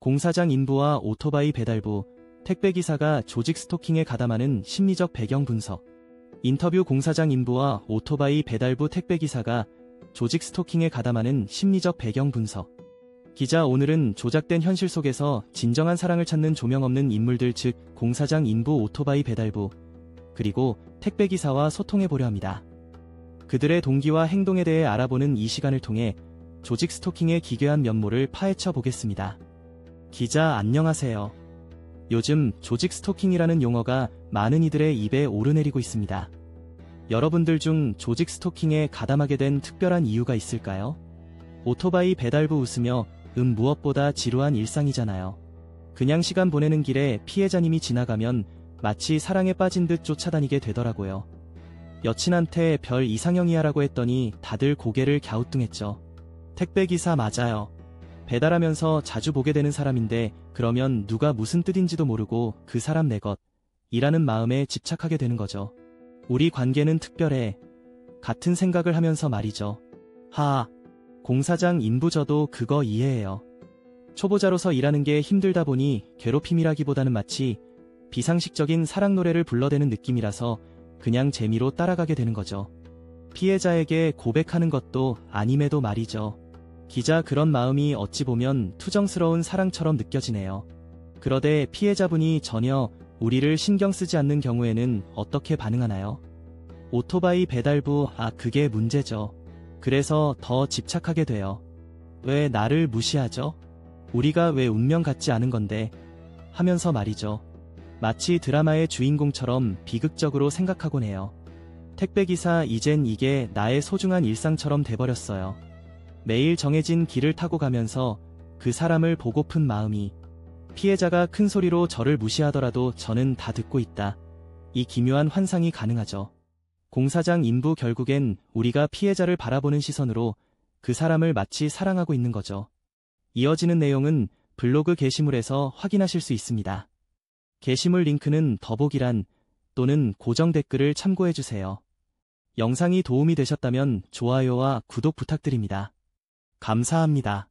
공사장 인부와 오토바이 배달부, 택배기사가 조직 스토킹에 가담하는 심리적 배경 분석. 인터뷰. 공사장 인부와 오토바이 배달부 택배기사가 조직 스토킹에 가담하는 심리적 배경 분석. 기자. 오늘은 조작된 현실 속에서 진정한 사랑을 찾는 조명 없는 인물들, 즉 공사장 인부, 오토바이 배달부, 그리고 택배기사와 소통해보려 합니다. 그들의 동기와 행동에 대해 알아보는 이 시간을 통해 조직 스토킹의 기괴한 면모를 파헤쳐 보겠습니다. 기자 안녕하세요. 요즘 조직 스토킹이라는 용어가 많은 이들의 입에 오르내리고 있습니다. 여러분들 중 조직 스토킹에 가담하게 된 특별한 이유가 있을까요? 오토바이 배달부. 웃으며 무엇보다 지루한 일상이잖아요. 그냥 시간 보내는 길에 피해자님이 지나가면 마치 사랑에 빠진 듯 쫓아다니게 되더라고요. 여친한테 별 이상형이야 라고 했더니 다들 고개를 갸우뚱했죠. 택배기사 맞아요. 배달하면서 자주 보게 되는 사람인데 그러면 누가 무슨 뜻인지도 모르고 그 사람 내 것 이라는 마음에 집착하게 되는 거죠. 우리 관계는 특별해. 같은 생각을 하면서 말이죠. 하하. 공사장 인부. 저도 그거 이해해요. 초보자로서 일하는 게 힘들다 보니 괴롭힘이라기보다는 마치 비상식적인 사랑 노래를 불러대는 느낌이라서 그냥 재미로 따라가게 되는 거죠. 피해자에게 고백하는 것도 아님에도 말이죠. 기자. 그런 마음이 어찌 보면 투정스러운 사랑처럼 느껴지네요. 그러되 피해자분이 전혀 우리를 신경 쓰지 않는 경우에는 어떻게 반응하나요? 오토바이 배달부. 그게 문제죠. 그래서 더 집착하게 돼요. 왜 나를 무시하죠? 우리가 왜 운명 같지 않은 건데 하면서 말이죠. 마치 드라마의 주인공처럼 비극적으로 생각하곤 해요. 택배기사. 이젠 이게 나의 소중한 일상처럼 돼버렸어요. 매일 정해진 길을 타고 가면서 그 사람을 보고픈 마음이. 피해자가 큰 소리로 저를 무시하더라도 저는 다 듣고 있다. 이 기묘한 환상이 가능하죠. 공사장 인부. 결국엔 우리가 피해자를 바라보는 시선으로 그 사람을 마치 사랑하고 있는 거죠. 이어지는 내용은 블로그 게시물에서 확인하실 수 있습니다. 게시물 링크는 더보기란 또는 고정 댓글을 참고해주세요. 영상이 도움이 되셨다면 좋아요와 구독 부탁드립니다. 감사합니다.